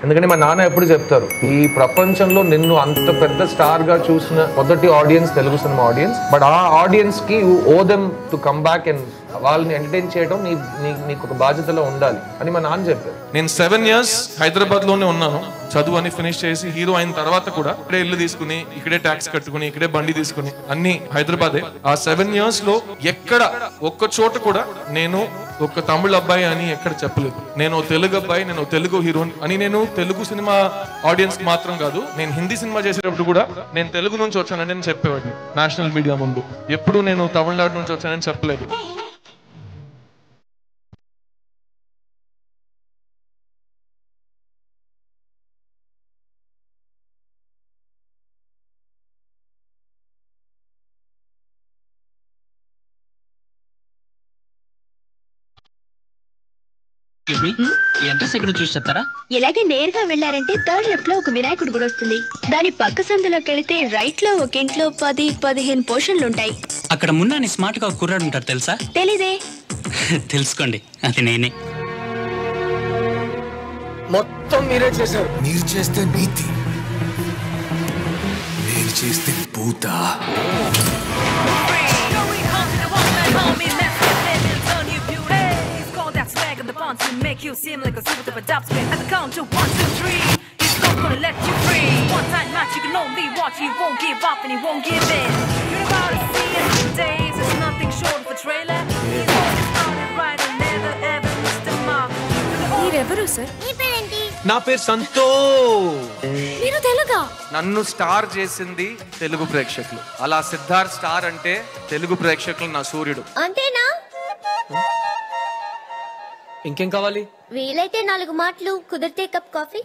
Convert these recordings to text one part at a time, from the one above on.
ఎందుకంటే మా నాన్న ఎప్పుడు చెప్తారు, ఈ ప్రపంచంలో నిన్ను అంత పెద్ద స్టార్ గా చూసిన మొదటి audience Telugu cinema audience. But ఆ ఆడియన్స్ కి you owe them to come back and వాళ్ళని ఎంటర్టైన్ చేయడం నీకు ఒక బాధ్యతలో ఉండాలి అని మా నాన్న చెప్పారు. నేను 7 years హైదరాబాద్ లోనే ఉన్నాను. చదువు అని ఫినిష్ చేసి హీరో అయిన తర్వాత కూడా ఇక్కడే ఇల్లు తీసుకుని, ఇక్కడే ట్యాక్స్ కట్టుకుని, ఇక్కడే బండి తీసుకుని అన్ని హైదరాబాదే. ఆ 7 years లో ఎక్కడ ఒక్క చోట కూడా నేను ఒక తమిళ అబ్బాయి అని ఎక్కడ చెప్పలేదు. నేను తెలుగు అబ్బాయి, నేను తెలుగు హీరోని అని. నేను తెలుగు సినిమా ఆడియన్స్ మాత్రం కాదు, నేను హిందీ సినిమా చేసేటప్పుడు కూడా నేను తెలుగు నుంచి వచ్చానని నేను చెప్పేవాడిని నేషనల్ మీడియా ముందు. ఎప్పుడు నేను తమిళనాడు నుంచి వచ్చానని చెప్పలేదు. అడ్రస్ ఎక్కడ చూసి చెప్తారా? ఇలాగే నేరుగా వెళ్లారంటే థర్డ్ లెఫ్ట్ లో ఒక వినాయకుడు గుడి వస్తుంది. దాని పక్క సందులోకి వెళితే రైట్ లో ఒక ఇంట్లో 10-15 పోర్షన్లు ఉంటాయి. అక్కడ మున్నాని స్మార్ట్ గా కుర్రాడు ఉంటారు తెలుసా? తెలీదే. తెలుసుకోండి, అది నేనే. మొత్తం మీరే చేశారు. మీరు చేస్తే నీతి, నేను చేస్తే పూత. To make you seem like a super duper top spin. At the count of 1, 2, 3, he's not gonna let you free. One time match, you can only watch. He won't give up and he won't give in. You're about to see it today. It's nothing short of a trailer. He's always started right and never ever missed a mark. మీరెవరు sir? మీ పేరేంటి? నా పేరు సంతోష్. మీరు తెలుగా? నన్ను star చేసింది తెలుగు ప్రేక్షకులు. అలా Siddharth star అంటే తెలుగు ప్రేక్షకులు నా సూర్యుడు. అంతేనా? ఇంకేం కావాలి? వీలైతే 4 మాటలు, కుదిరితే కప్ కాఫీ.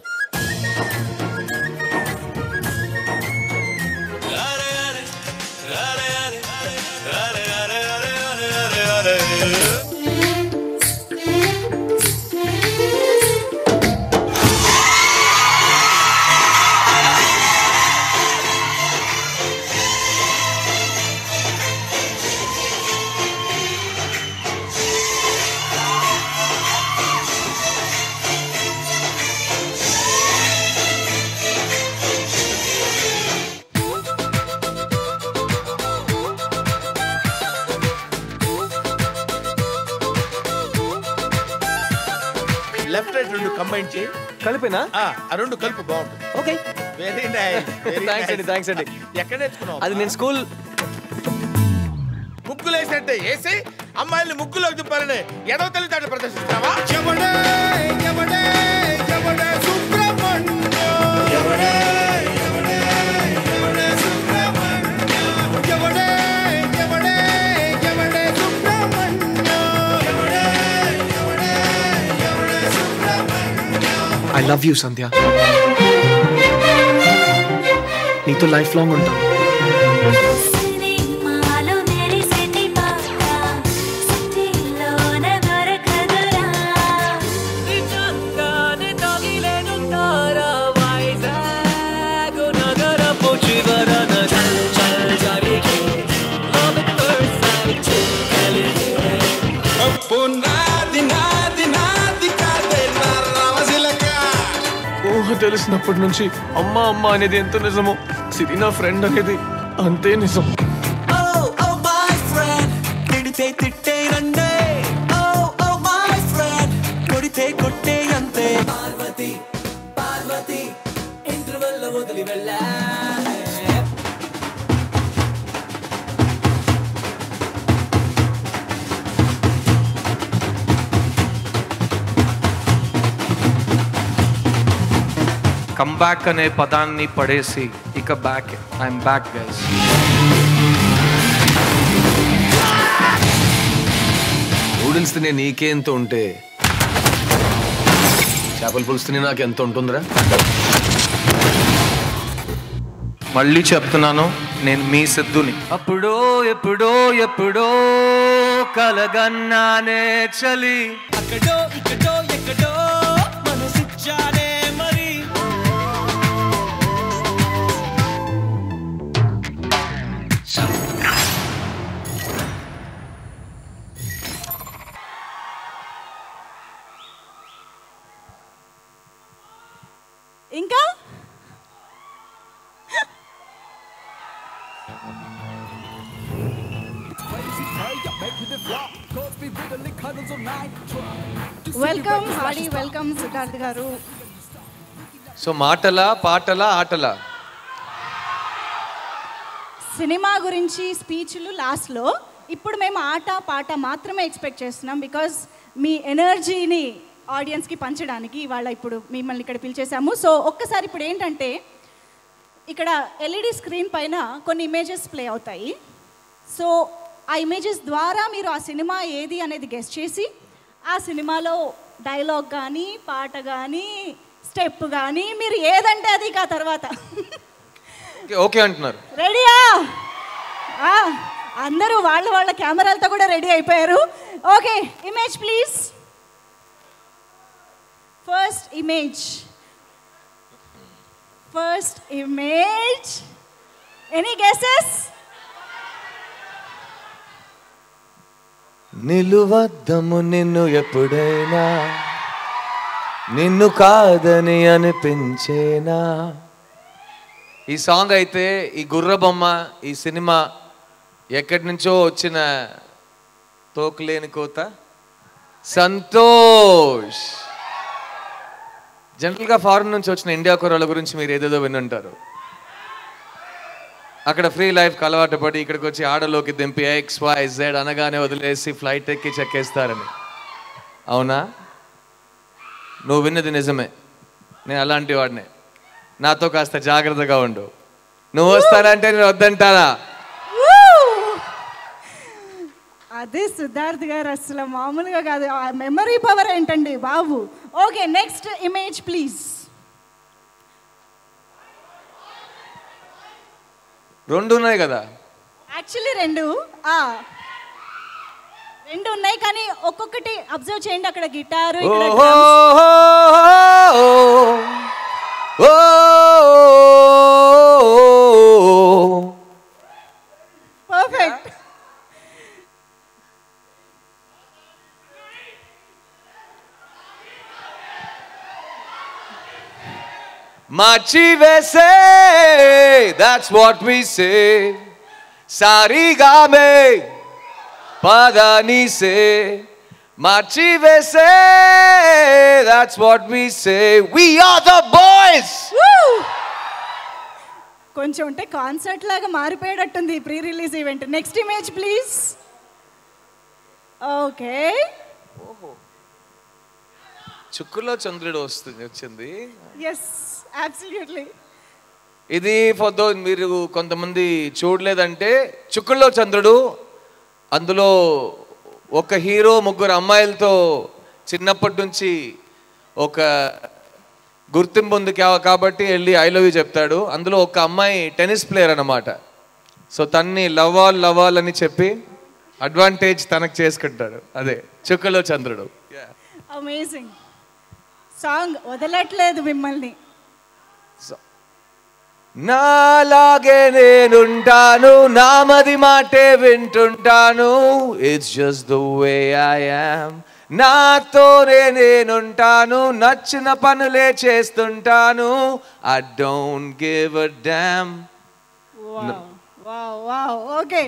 లెఫ్ట్ రైట్ రెండు కంబైన్ చేయి. కలిపేనా? ఆ రెండు కలుపు, బాగుంటుంది. Okay, very nice. థ్యాంక్స్ అండి. ఎక్కడ నేర్చుకున్నావు? అది నేను స్కూల్ ముగ్గులు వేసినట్టే వేసి అమ్మాయిల్ని ముగ్గులోకి దింపాలని ఎడవ తెలివితేటలు ప్రదర్శిస్తావా? ఐ లవ్ యూ సంధ్య. నీతో లైఫ్ లాంగ్ ఉంటాం. తెలిసినప్పటి నుంచి అమ్మ అమ్మ అనేది ఎంత నిజమో, సిరి నా ఫ్రెండ్ అనేది అంతే నిజం. కమ్ బ్యాక్ అనే పదాన్ని పడేసి ఇక back. I'm back guys. Noodles తినే నీకే ఎంత ఉంటే చేపల పులుసు తినే నాకు ఎంత ఉంటుందిరా? మళ్ళీ చెప్తున్నాను, నేను మీ సిద్ధుని. అప్పుడో ఎప్పుడో ఎప్పుడో కలగన్నానే చలి, అక్కడో ఇక్కడో ఎక్కడో మనసిచ్చానే మరి. ఇంకా వెల్కమ్ హాడీ, వెల్కమ్ సిద్ధార్థ్ గారు. సో మాటలా పాటలా ఆటలా? సినిమా గురించి స్పీచ్లు లాస్ట్లో. ఇప్పుడు మేము ఆట పాట మాత్రమే ఎక్స్పెక్ట్ చేస్తున్నాం. బికాజ్ మీ ఎనర్జీని ఆడియన్స్కి పంచడానికి ఇవాళ ఇప్పుడు మిమ్మల్ని ఇక్కడ పిలిచేసాము. సో ఒక్కసారి ఇప్పుడు ఏంటంటే ఇక్కడ ఎల్ఈడి స్క్రీన్ పైన కొన్ని ఇమేజెస్ ప్లే అవుతాయి. సో ఆ ఇమేజెస్ ద్వారా మీరు ఆ సినిమా ఏది అనేది గెస్ చేసి ఆ సినిమాలో డైలాగ్ కానీ పాట కానీ స్టెప్ కానీ మీరు ఏదంటే అది ఆ తర్వాత ఓకే అంటున్నారు. రెడీయా? అందరూ వాళ్ళ కెమెరాలతో కూడా రెడీ అయిపోయారు. Okay, image please. First image. Any guesses? నిలువద్దము నిన్ను ఎప్పుడైనా, నిన్ను కాదని అనిపించేనా. ఈ సాంగ్ అయితే ఈ గుర్రబొమ్మ ఈ సినిమా ఎక్కడి నుంచో వచ్చిన తోకలేని కోత సంతోష్. జనరల్గా ఫారెన్ నుంచి వచ్చిన ఇండియా కుర్రాళ్ళ గురించి మీరు ఏదేదో వినుంటారు. అక్కడ ఫ్రీ లైఫ్కి అలవాటు పడి ఇక్కడికి వచ్చి ఆడలోకి దింపి XYZ అనగానే వదిలేసి ఫ్లైట్ ఎక్కి చెక్కేస్తారని. అవునా? నువ్వు విన్నది నిజమే. నేను అలాంటి వాడినే. నాతో కాస్త జాగ్రత్తగా ఉండు. నువ్వు వస్తానంటే నేను వద్దంటానా? అదే సిద్ధార్థ్ గారు అసలు మామూలుగా కాదు. మెమరీ పవర్ ఏంటండి బాబు. Okay, next image please. రెండు ఉన్నాయి కదా? యాక్చువల్లీ రెండు ఉన్నాయి, కానీ ఒక్కొక్కటి అబ్జర్వ్ చేయండి. అక్కడ guitar, perfect. Machi vese, that's what we say. Sari game, padani se. Machi vese, that's what we say. We are the boys. కొంచెం ఉంటే కాన్సర్ట్ లాగా మారిపోయేటట్టుంది pre release event. Next image please. Okay, చుక్కులో చంద్రుడు వచ్చింది. Yes, absolutely. ఇది photo మీరు కొంతమంది చూడలేదంటే, చుక్కుల్లో చంద్రుడు అందులో ఒక హీరో ముగ్గురు అమ్మాయిలతో చిన్నప్పటి నుంచి ఒక గుర్తింపు ఉంది కాబట్టి వెళ్ళి ఐ లవ్ యూ చెప్తాడు. అందులో ఒక అమ్మాయి టెన్నిస్ ప్లేయర్ అన్నమాట. సో తన్ని లవ్వాల్ అని చెప్పి అడ్వాంటేజ్ తనకు చేసుకుంటాడు. అదే చుక్కలో చంద్రుడు. అమేజింగ్ సాంగ్, వదలట్లేదు మిమ్మల్ని. నాలాగే నేనుంటాను, నామది మాటే వింటుంటాను. It's just the way I am. నాతోనే నేనుంటాను, నచ్చిన పనులే చేస్తుంటాను. I don't give a damn. Wow. Wow. Okay.